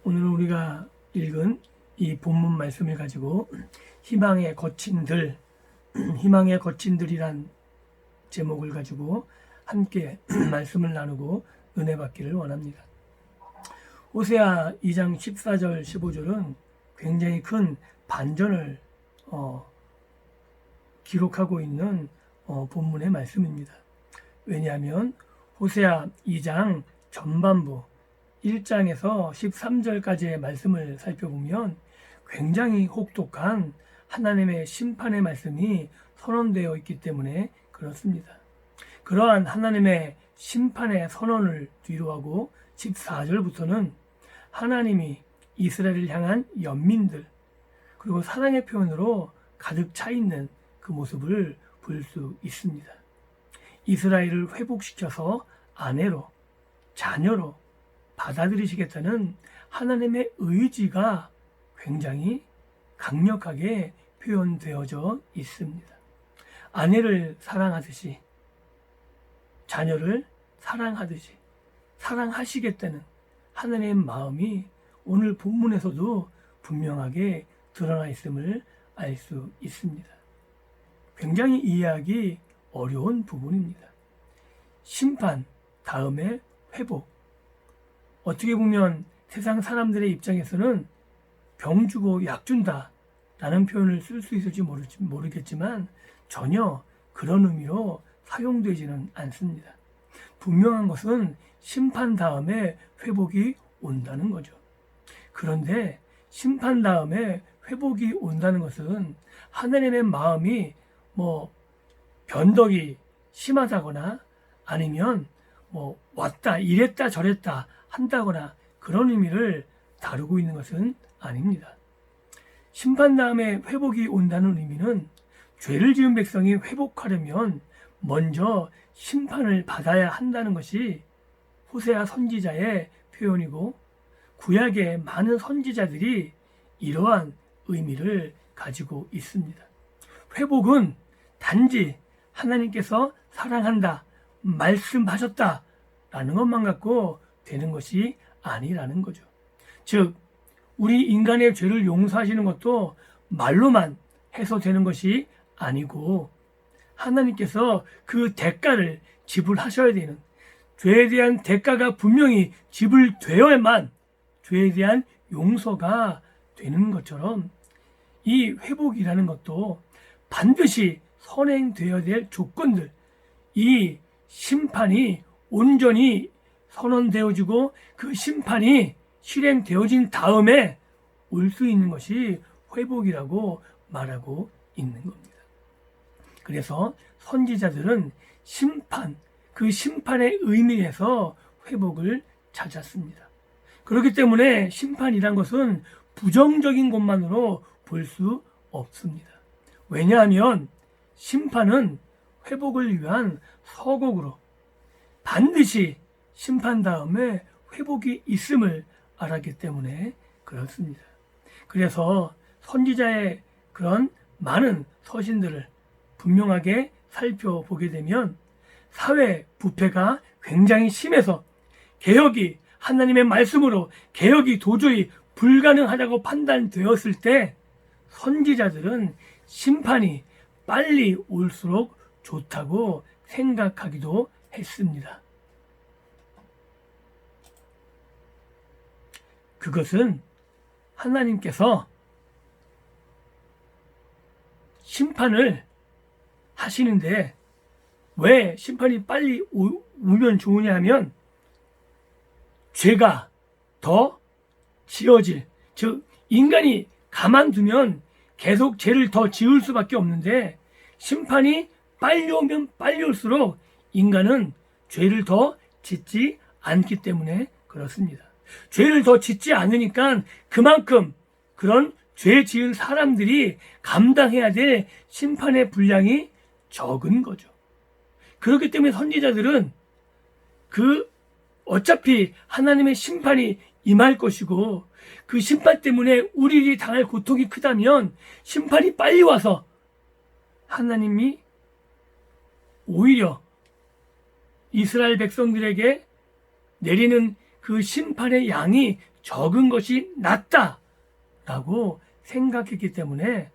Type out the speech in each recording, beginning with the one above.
오늘 우리가 읽은 이 본문 말씀을 가지고 희망의 거친들, 희망의 거친들이란 제목을 가지고 함께 말씀을 나누고 은혜 받기를 원합니다. 호세아 2장 14절 15절은 굉장히 큰 반전을 기록하고 있는 본문의 말씀입니다. 왜냐하면 호세아 2장 전반부 1장에서 13절까지의 말씀을 살펴보면 굉장히 혹독한 하나님의 심판의 말씀이 선언되어 있기 때문에 그렇습니다. 그러한 하나님의 심판의 선언을 뒤로하고 14절부터는 하나님이 이스라엘을 향한 연민들 그리고 사랑의 표현으로 가득 차 있는 그 모습을 볼 수 있습니다. 이스라엘을 회복시켜서 아내로 자녀로 받아들이시겠다는 하나님의 의지가 굉장히 강력하게 표현되어져 있습니다. 아내를 사랑하듯이 자녀를 사랑하듯이 사랑하시겠다는 하나님의 마음이 오늘 본문에서도 분명하게 드러나 있음을 알 수 있습니다. 굉장히 이해하기 어려운 부분입니다. 심판 다음에 회복. 어떻게 보면 세상 사람들의 입장에서는 병 주고 약 준다 라는 표현을 쓸 수 있을지 모르겠지만 전혀 그런 의미로 사용되지는 않습니다. 분명한 것은 심판 다음에 회복이 온다는 거죠. 그런데 심판 다음에 회복이 온다는 것은 하나님의 마음이 변덕이 심하다거나 아니면 왔다 이랬다 저랬다 한다거나 그런 의미를 다루고 있는 것은 아닙니다. 심판 다음에 회복이 온다는 의미는 죄를 지은 백성이 회복하려면 먼저 심판을 받아야 한다는 것이 호세아 선지자의 표현이고 구약의 많은 선지자들이 이러한 의미를 가지고 있습니다. 회복은 단지 하나님께서 사랑한다, 말씀하셨다 라는 것만 갖고 되는 것이 아니라는 거죠. 즉 우리 인간의 죄를 용서하시는 것도 말로만 해서 되는 것이 아니고 하나님께서 그 대가를 지불하셔야 되는 죄에 대한 대가가 분명히 지불되어야만 죄에 대한 용서가 되는 것처럼 이 회복이라는 것도 반드시 선행되어야 될 조건들 이 심판이 온전히 선언되어지고 그 심판이 실행되어진 다음에 올 수 있는 것이 회복이라고 말하고 있는 겁니다. 그래서 선지자들은 심판, 그 심판의 의미에서 회복을 찾았습니다. 그렇기 때문에 심판이란 것은 부정적인 것만으로 볼 수 없습니다. 왜냐하면 심판은 회복을 위한 서곡으로 반드시 심판 다음에 회복이 있음을 알았기 때문에 그렇습니다. 그래서 선지자의 그런 많은 서신들을 분명하게 살펴보게 되면 사회 부패가 굉장히 심해서 개혁이 하나님의 말씀으로 개혁이 도저히 불가능하다고 판단되었을 때 선지자들은 심판이 빨리 올수록 좋다고 생각하기도 했습니다. 그것은 하나님께서 심판을 하시는데 왜 심판이 빨리 오면 좋으냐 하면 죄가 더 지어질, 즉 인간이 가만두면 계속 죄를 더 지을 수밖에 없는데 심판이 빨리 오면 빨리 올수록 인간은 죄를 더 짓지 않기 때문에 그렇습니다. 죄를 더 짓지 않으니까 그만큼 그런 죄 지은 사람들이 감당해야 될 심판의 분량이 적은 거죠. 그렇기 때문에 선지자들은 어차피 하나님의 심판이 임할 것이고 그 심판 때문에 우리들이 당할 고통이 크다면 심판이 빨리 와서 하나님이 오히려 이스라엘 백성들에게 내리는 그 심판의 양이 적은 것이 낫다라고 생각했기 때문에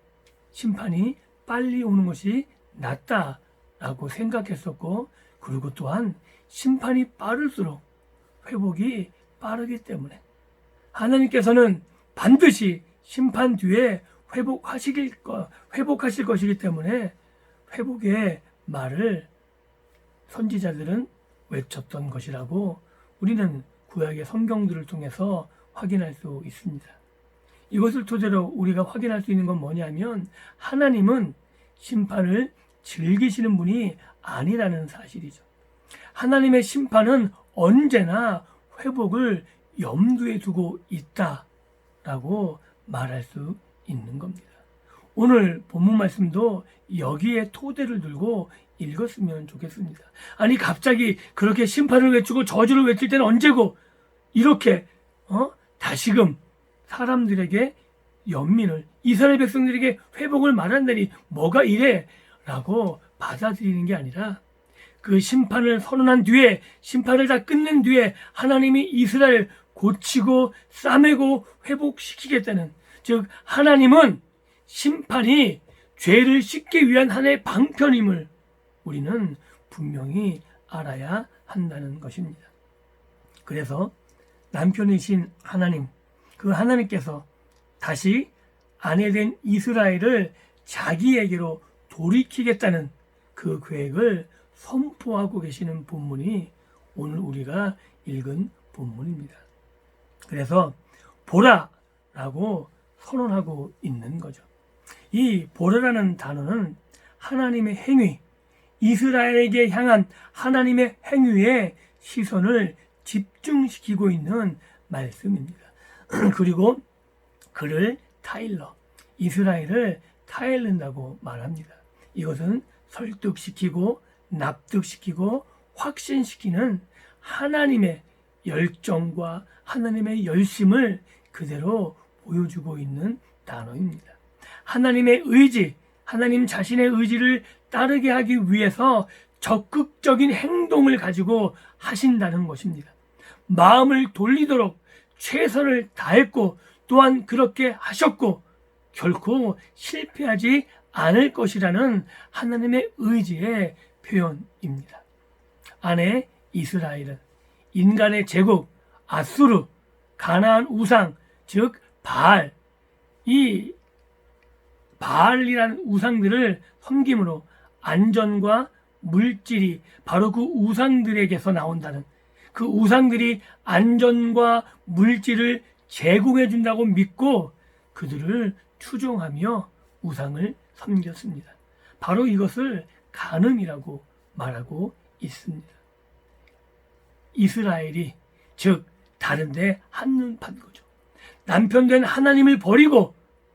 심판이 빨리 오는 것이 낫다라고 생각했었고, 그리고 또한 심판이 빠를수록 회복이 빠르기 때문에 하나님께서는 반드시 심판 뒤에 회복하실 것이기 때문에 회복의 말을 선지자들은 외쳤던 것이라고 우리는 구약의 성경들을 통해서 확인할 수 있습니다. 이것을 토대로 우리가 확인할 수 있는 건 뭐냐면, 하나님은 심판을 즐기시는 분이 아니라는 사실이죠. 하나님의 심판은 언제나 회복을 염두에 두고 있다라고 말할 수 있는 겁니다. 오늘 본문 말씀도 여기에 토대를 들고 읽었으면 좋겠습니다. 아니, 갑자기 그렇게 심판을 외치고 저주를 외칠 때는 언제고, 이렇게 다시금 사람들에게 연민을, 이스라엘 백성들에게 회복을 말한다니 뭐가 이래? 라고 받아들이는 게 아니라, 그 심판을 선언한 뒤에, 심판을 다 끝낸 뒤에 하나님이 이스라엘 고치고 싸매고 회복시키겠다는, 즉 하나님은 심판이 죄를 씻기 위한 하나의 방편임을 우리는 분명히 알아야 한다는 것입니다. 그래서 남편이신 하나님, 그 하나님께서 다시 아내된 이스라엘을 자기에게로 돌이키겠다는 그 계획을 선포하고 계시는 본문이 오늘 우리가 읽은 본문입니다. 그래서 보라라고 선언하고 있는 거죠. 이 보라라는 단어는 하나님의 행위, 이스라엘에게 향한 하나님의 행위에 시선을 집중시키고 있는 말씀입니다. 그리고 그를 타일러, 이스라엘을 타일른다고 말합니다. 이것은 설득시키고 납득시키고 확신시키는 하나님의 열정과 하나님의 열심을 그대로 보여주고 있는 단어입니다. 하나님의 의지, 하나님 자신의 의지를 따르게 하기 위해서 적극적인 행동을 가지고 하신다는 것입니다. 마음을 돌리도록 최선을 다했고, 또한 그렇게 하셨고 결코 실패하지 않을 것이라는 하나님의 의지의 표현입니다. 아내 이스라엘은 인간의 제국 아수르, 가나안 우상, 즉 바알, 이 바알이라는 우상들을 섬김으로 안전과 물질이 바로 그 우상들에게서 나온다는, 그 우상들이 안전과 물질을 제공해 준다고 믿고 그들을 추종하며 우상을 섬겼습니다. 바로 이것을 간음이라고 말하고 있습니다. 이스라엘이, 즉 다른데 한눈 판 거죠. 남편된 하나님을 버리고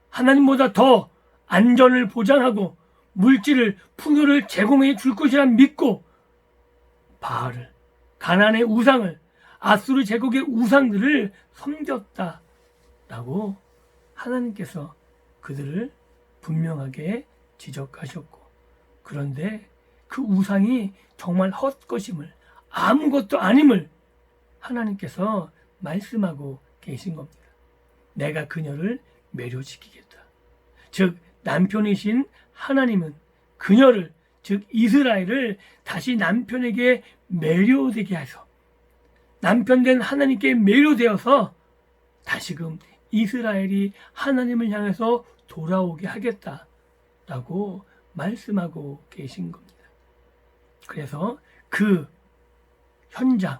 하나님보다 더 안전을 보장하고 물질을, 풍요를 제공해 줄 것이라 믿고 바알을, 가나안의 우상을, 아수르 제국의 우상들을 섬겼다라고 하나님께서 그들을 분명하게 지적하셨고, 그런데 그 우상이 정말 헛것임을, 아무것도 아님을 하나님께서 말씀하고 계신 겁니다. 내가 그녀를 매료시키겠다. 즉 남편이신 하나님은 그녀를, 즉 이스라엘을 다시 남편에게 매료되게 해서, 남편된 하나님께 매료되어서 다시금 이스라엘이 하나님을 향해서 돌아오게 하겠다라고 말씀하고 계신 겁니다. 그래서 그 현장,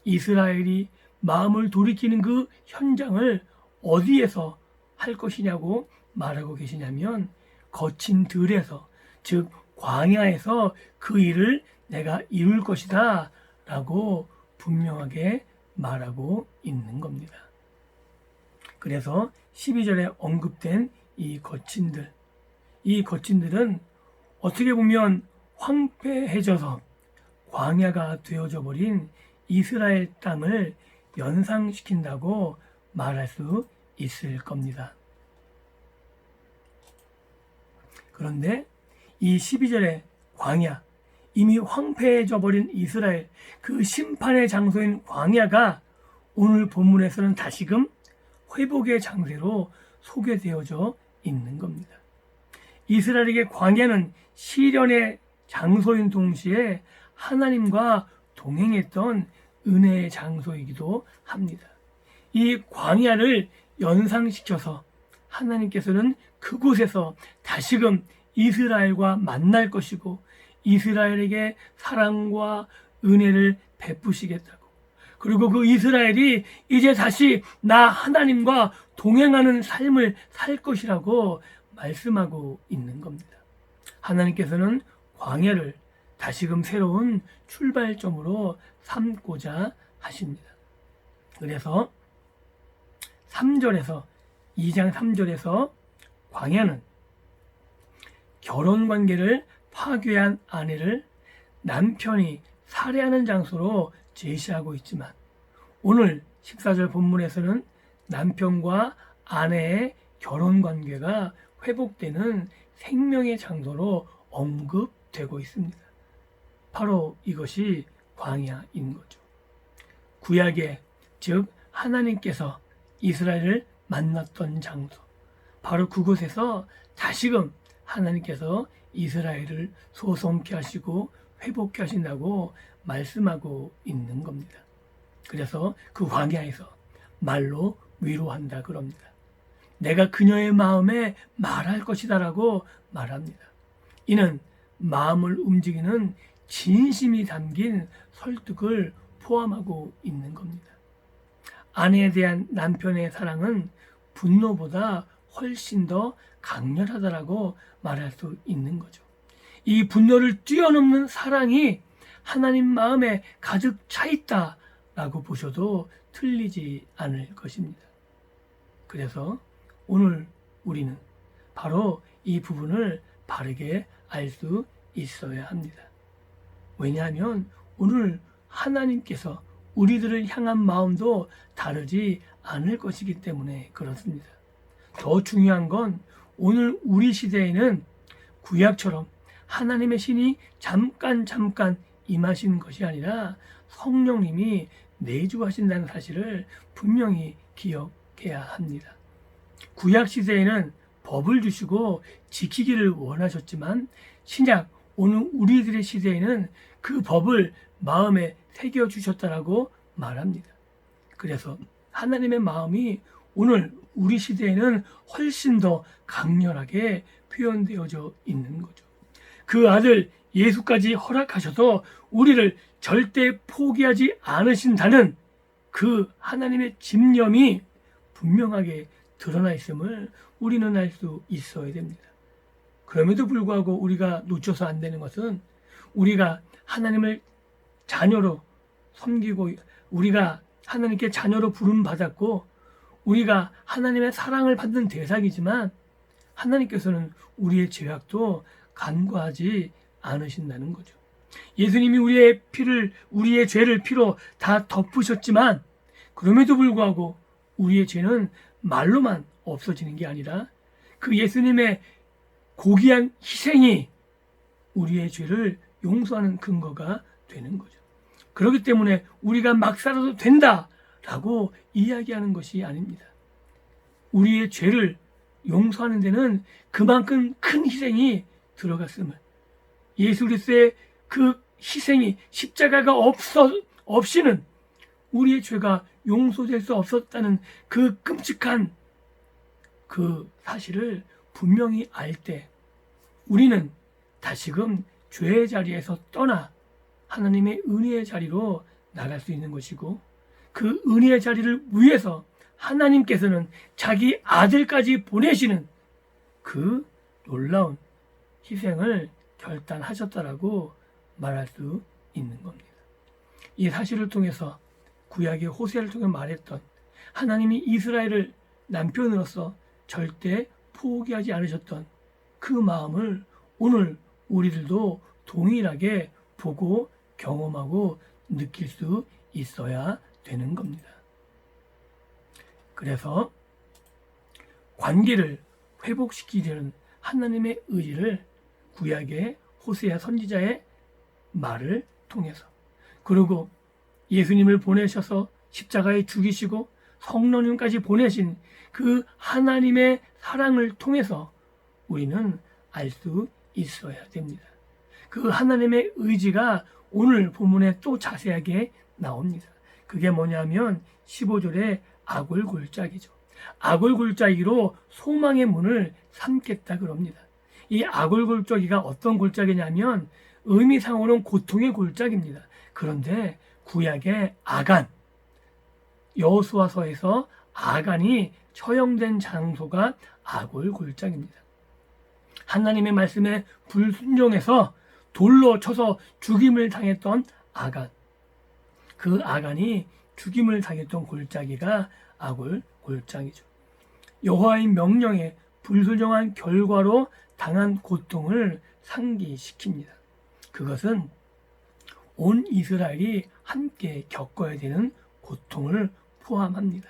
이스라엘이 마음을 돌이키는 그 현장을 어디에서 할 것이냐고 말하고 계시냐면, 거친 들에서, 즉 광야에서 그 일을 내가 이룰 것이다 라고 분명하게 말하고 있는 겁니다. 그래서 12절에 언급된 이 거친들, 이 거친들은 어떻게 보면 황폐해져서 광야가 되어져 버린 이스라엘 땅을 연상시킨다고 말할 수 있을 겁니다. 그런데 이 12절의 광야, 이미 황폐해져 버린 이스라엘, 그 심판의 장소인 광야가 오늘 본문에서는 다시금 회복의 장세로 소개되어져 있는 겁니다. 이스라엘에게 광야는 시련의 장소인 동시에 하나님과 동행했던 은혜의 장소이기도 합니다. 이 광야를 연상시켜서 하나님께서는 그곳에서 다시금 이스라엘과 만날 것이고 이스라엘에게 사랑과 은혜를 베푸시겠다고, 그리고 그 이스라엘이 이제 다시 나 하나님과 동행하는 삶을 살 것이라고 말씀하고 있는 겁니다. 하나님께서는 광야를 다시금 새로운 출발점으로 삼고자 하십니다. 그래서 2장 3절에서 광야는 결혼관계를 파괴한 아내를 남편이 살해하는 장소로 제시하고 있지만, 오늘 14절 본문에서는 남편과 아내의 결혼관계가 회복되는 생명의 장소로 언급되고 있습니다. 바로 이것이 광야인 거죠. 구약에, 즉 하나님께서 이스라엘을 만났던 장소, 바로 그곳에서 다시금 하나님께서 이스라엘을 소송케 하시고 회복케 하신다고 말씀하고 있는 겁니다. 그래서 그 광야에서 말로 위로한다 그럽니다. 내가 그녀의 마음에 말할 것이다 라고 말합니다. 이는 마음을 움직이는 진심이 담긴 설득을 포함하고 있는 겁니다. 아내에 대한 남편의 사랑은 분노보다 훨씬 더 강렬하다라고 말할 수 있는 거죠. 이 분노를 뛰어넘는 사랑이 하나님 마음에 가득 차 있다라고 보셔도 틀리지 않을 것입니다. 그래서 오늘 우리는 바로 이 부분을 바르게 알 수 있어야 합니다. 왜냐하면 오늘 하나님께서 우리들을 향한 마음도 다르지 않을 것이기 때문에 그렇습니다. 더 중요한 건 오늘 우리 시대에는 구약처럼 하나님의 신이 잠깐 임하시는 것이 아니라 성령님이 내주하신다는 사실을 분명히 기억해야 합니다. 구약 시대에는 법을 주시고 지키기를 원하셨지만 신약, 오늘 우리들의 시대에는 그 법을 마음에 새겨주셨다라고 말합니다. 그래서 하나님의 마음이 오늘 우리 시대에는 훨씬 더 강렬하게 표현되어져 있는 거죠. 그 아들 예수까지 허락하셔서 우리를 절대 포기하지 않으신다는 그 하나님의 집념이 분명하게 드러나 있음을 우리는 알 수 있어야 됩니다. 그럼에도 불구하고 우리가 놓쳐서 안 되는 것은 우리가 하나님을 자녀로 섬기고, 우리가 하나님께 자녀로 부름받았고 우리가 하나님의 사랑을 받는 대상이지만 하나님께서는 우리의 죄악도 간과하지 않으신다는 거죠. 예수님이 우리의 죄를 피로 다 덮으셨지만 그럼에도 불구하고 우리의 죄는 말로만 없어지는 게 아니라 그 예수님의 고귀한 희생이 우리의 죄를 용서하는 근거가 되는 거죠. 그렇기 때문에 우리가 막 살아도 된다라고 이야기하는 것이 아닙니다. 우리의 죄를 용서하는 데는 그만큼 큰 희생이 들어갔음을, 예수 그리스도의 그 희생이 십자가가 없이는 우리의 죄가 용서될 수 없었다는 그 끔찍한 그 사실을 분명히 알 때 우리는 다시금 죄의 자리에서 떠나 하나님의 은혜의 자리로 나갈 수 있는 것이고, 그 은혜의 자리를 위해서 하나님께서는 자기 아들까지 보내시는 그 놀라운 희생을 결단하셨다라고 말할 수 있는 겁니다. 이 사실을 통해서 구약의 호세아를 통해 말했던 하나님이 이스라엘을 남편으로서 절대 포기하지 않으셨던 그 마음을 오늘 우리들도 동일하게 보고 경험하고 느낄 수 있어야 되는 겁니다. 그래서 관계를 회복시키려는 하나님의 의지를 구약의 호세아 선지자의 말을 통해서, 그리고 예수님을 보내셔서 십자가에 죽이시고 성령님까지 보내신 그 하나님의 사랑을 통해서 우리는 알 수 있어야 됩니다. 그 하나님의 의지가 오늘 본문에 또 자세하게 나옵니다. 그게 뭐냐면 15절에 악을 골짜기죠. 악을 골짜기로 소망의 문을 삼겠다 그럽니다. 이 악을 골짜기가 어떤 골짜기냐면 의미상으로는 고통의 골짜기입니다. 그런데 구약의 아간, 여호수아서에서 아간이 처형된 장소가 악을 골짜기입니다. 하나님의 말씀에 불순종해서 돌로 쳐서 죽임을 당했던 아간, 그 아간이 죽임을 당했던 골짜기가 악을 골짜기죠. 여호와의 명령에 불순종한 결과로 당한 고통을 상기시킵니다. 그것은 온 이스라엘이 함께 겪어야 되는 고통을 포함합니다.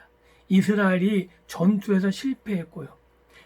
이스라엘이 전투에서 실패했고요.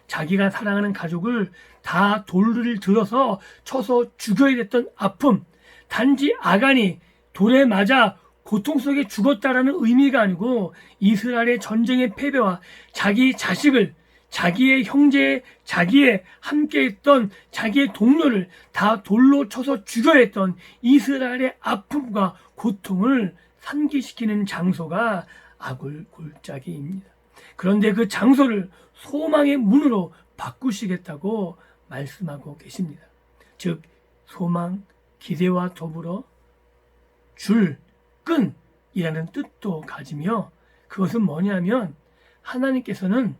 자기가 사랑하는 가족을 다 돌을 들어서 쳐서 죽여야 됐던 아픔, 단지 아간이 돌에 맞아 고통 속에 죽었다라는 의미가 아니고 이스라엘의 전쟁의 패배와 자기 자식을, 자기의 형제, 자기의 함께했던 자기의 동료를 다 돌로 쳐서 죽여야 했던 이스라엘의 아픔과 고통을 상기시키는 장소가 악을 골짜기입니다. 그런데 그 장소를 소망의 문으로 바꾸시겠다고 말씀하고 계십니다. 즉 소망, 기대와 더불어 줄, 끈이라는 뜻도 가지며 그것은 뭐냐면 하나님께서는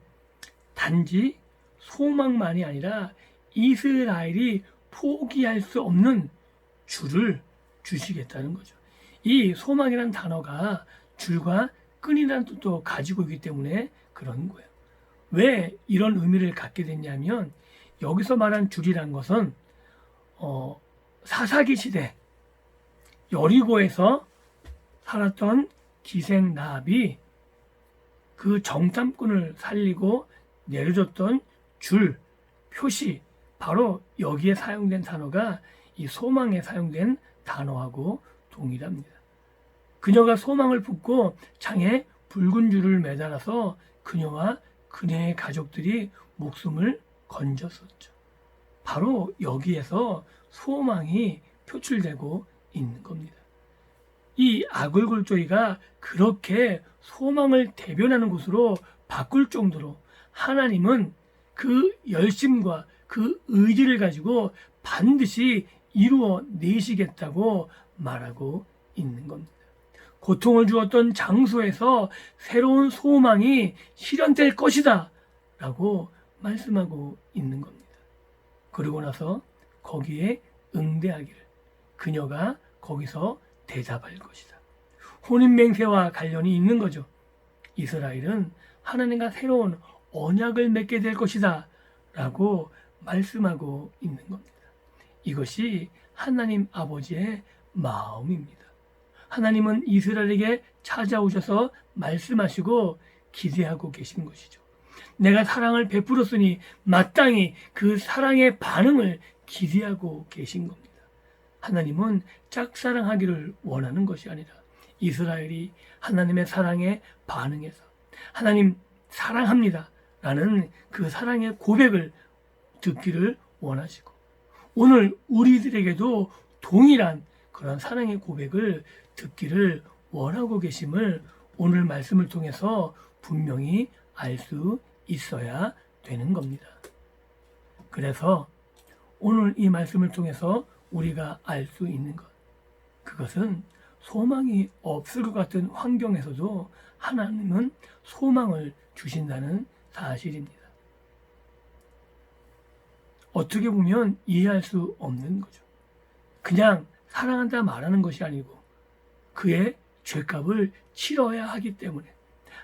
단지 소망만이 아니라 이스라엘이 포기할 수 없는 줄을 주시겠다는 거죠. 이 소망이라는 단어가 줄과 끈이라는 뜻도 가지고 있기 때문에 그런 거예요. 왜 이런 의미를 갖게 됐냐면 여기서 말한 줄이란 것은 사사기 시대 여리고에서 살았던 기생 라합이 그 정탐꾼을 살리고 내려줬던 줄, 표시, 바로 여기에 사용된 단어가 이 소망에 사용된 단어하고 동일합니다. 그녀가 소망을 품고 창에 붉은 줄을 매달아서 그녀와 그녀의 가족들이 목숨을 건졌었죠. 바로 여기에서 소망이 표출되고 있는 겁니다. 이 악을 골짜기가 그렇게 소망을 대변하는 곳으로 바꿀 정도로 하나님은 그 열심과 그 의지를 가지고 반드시 이루어 내시겠다고 말하고 있는 겁니다. 고통을 주었던 장소에서 새로운 소망이 실현될 것이다 라고 말씀하고 있는 겁니다. 그러고 나서 거기에 응대하기를 그녀가 거기서 대답할 것이다. 혼인맹세와 관련이 있는 거죠. 이스라엘은 하나님과 새로운 언약을 맺게 될 것이다 라고 말씀하고 있는 겁니다. 이것이 하나님 아버지의 마음입니다. 하나님은 이스라엘에게 찾아오셔서 말씀하시고 기대하고 계신 것이죠. 내가 사랑을 베풀었으니 마땅히 그 사랑의 반응을 기대하고 계신 겁니다. 하나님은 짝사랑하기를 원하는 것이 아니라 이스라엘이 하나님의 사랑에 반응해서 하나님 사랑합니다 라는 그 사랑의 고백을 듣기를 원하시고 오늘 우리들에게도 동일한 그런 사랑의 고백을 듣기를 원하고 계심을 오늘 말씀을 통해서 분명히 알 수 있어야 되는 겁니다. 그래서 오늘 이 말씀을 통해서 우리가 알 수 있는 것, 그것은 소망이 없을 것 같은 환경에서도 하나님은 소망을 주신다는 사실입니다. 어떻게 보면 이해할 수 없는 거죠. 그냥 사랑한다 말하는 것이 아니고 그의 죄값을 치러야 하기 때문에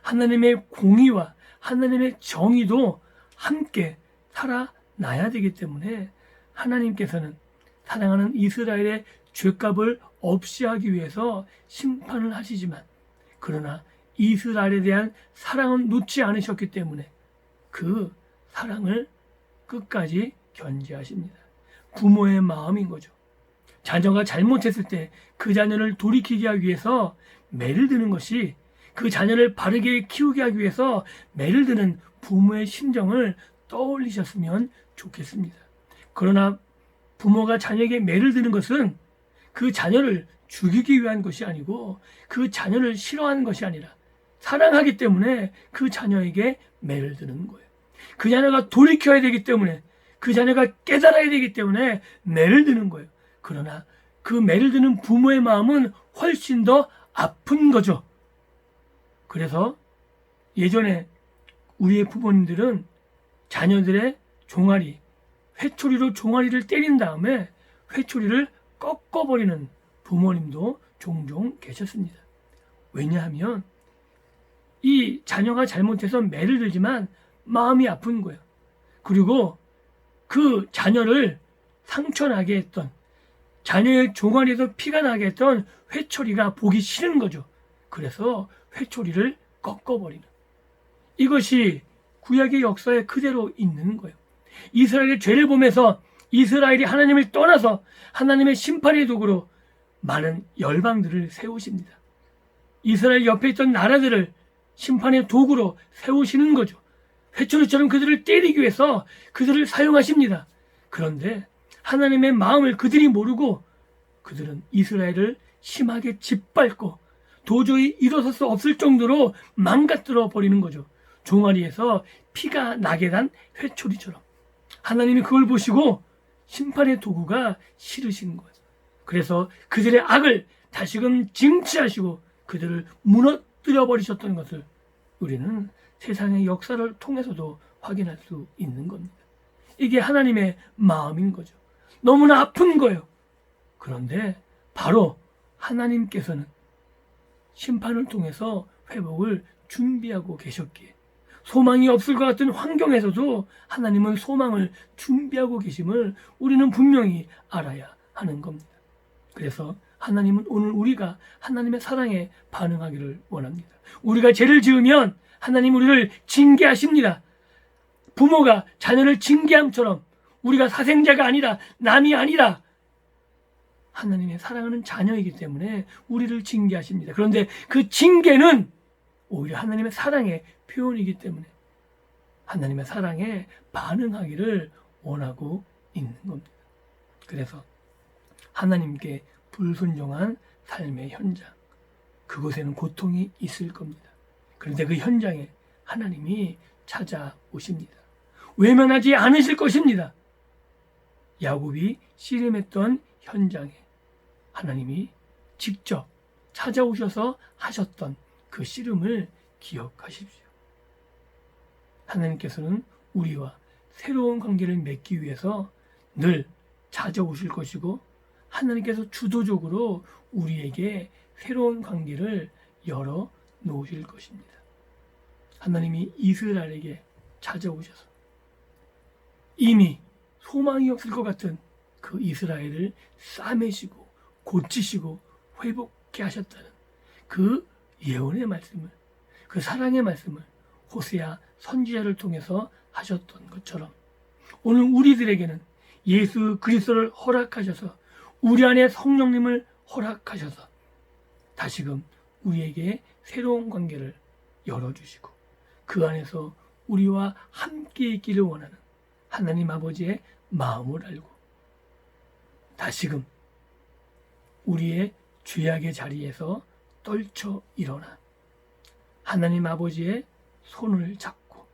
하나님의 공의와 하나님의 정의도 함께 살아나야 되기 때문에 하나님께서는 사랑하는 이스라엘의 죄값을 없이 하기 위해서 심판을 하시지만 그러나 이스라엘에 대한 사랑은 놓지 않으셨기 때문에 그 사랑을 끝까지 견지하십니다. 부모의 마음인 거죠. 자녀가 잘못했을 때 그 자녀를 돌이키게 하기 위해서 매를 드는 것이 그 자녀를 바르게 키우게 하기 위해서 매를 드는 부모의 심정을 떠올리셨으면 좋겠습니다. 그러나 부모가 자녀에게 매를 드는 것은 그 자녀를 죽이기 위한 것이 아니고 그 자녀를 싫어하는 것이 아니라 사랑하기 때문에 그 자녀에게 매를 드는 거예요. 그 자녀가 돌이켜야 되기 때문에, 그 자녀가 깨달아야 되기 때문에 매를 드는 거예요. 그러나 그 매를 드는 부모의 마음은 훨씬 더 아픈 거죠. 그래서 예전에 우리의 부모님들은 자녀들의 종아리, 회초리로 종아리를 때린 다음에 회초리를 꺾어버리는 부모님도 종종 계셨습니다. 왜냐하면 이 자녀가 잘못해서 매를 들지만 마음이 아픈 거예요. 그리고 그 자녀를 상처나게 했던, 자녀의 종아리에서 피가 나게 했던 회초리가 보기 싫은 거죠. 그래서 회초리를 꺾어버리는, 이것이 구약의 역사에 그대로 있는 거예요. 이스라엘의 죄를 보면서 이스라엘이 하나님을 떠나서 하나님의 심판의 도구로 많은 열방들을 세우십니다. 이스라엘 옆에 있던 나라들을 심판의 도구로 세우시는 거죠. 회초리처럼 그들을 때리기 위해서 그들을 사용하십니다. 그런데 하나님의 마음을 그들이 모르고 그들은 이스라엘을 심하게 짓밟고 도저히 일어설 수 없을 정도로 망가뜨려 버리는 거죠. 종아리에서 피가 나게 난 회초리처럼. 하나님이 그걸 보시고 심판의 도구가 싫으신 거예요. 그래서 그들의 악을 다시금 징치하시고 그들을 무너뜨려 버리셨던 것을 우리는 세상의 역사를 통해서도 확인할 수 있는 겁니다. 이게 하나님의 마음인 거죠. 너무나 아픈 거예요. 그런데 바로 하나님께서는 심판을 통해서 회복을 준비하고 계셨기에, 소망이 없을 것 같은 환경에서도 하나님은 소망을 준비하고 계심을 우리는 분명히 알아야 하는 겁니다. 그래서 하나님은 오늘 우리가 하나님의 사랑에 반응하기를 원합니다. 우리가 죄를 지으면 하나님 우리를 징계하십니다. 부모가 자녀를 징계함처럼 우리가 사생자가 아니라, 남이 아니라 하나님의 사랑하는 자녀이기 때문에 우리를 징계하십니다. 그런데 그 징계는 오히려 하나님의 사랑의 표현이기 때문에 하나님의 사랑에 반응하기를 원하고 있는 겁니다. 그래서 하나님께 불순종한 삶의 현장, 그곳에는 고통이 있을 겁니다. 그런데 그 현장에 하나님이 찾아오십니다. 외면하지 않으실 것입니다. 야곱이 씨름했던 현장에 하나님이 직접 찾아오셔서 하셨던 그 씨름을 기억하십시오. 하나님께서는 우리와 새로운 관계를 맺기 위해서 늘 찾아오실 것이고, 하나님께서 주도적으로 우리에게 새로운 관계를 열어 놓으실 것입니다. 하나님이 이스라엘에게 찾아오셔서 이미 소망이 없을 것 같은 그 이스라엘을 싸매시고 고치시고 회복케 하셨다는 그 예언의 말씀을, 그 사랑의 말씀을 호세아 선지자를 통해서 하셨던 것처럼 오늘 우리들에게는 예수 그리스도를 허락하셔서 우리 안에 성령님을 허락하셔서 다시금 우리에게 새로운 관계를 열어주시고 그 안에서 우리와 함께 있기를 원하는 하나님 아버지의 마음을 알고 다시금 우리의 죄악의 자리에서 떨쳐 일어나 하나님 아버지의 손을 잡고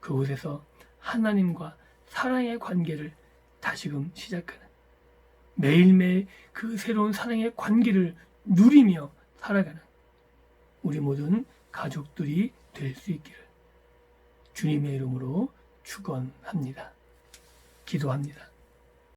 그곳에서 하나님과 사랑의 관계를 다시금 시작하는, 매일매일 그 새로운 사랑의 관계를 누리며 살아가는 우리 모든 가족들이 될 수 있기를 주님의 이름으로 축원합니다. 기도합니다.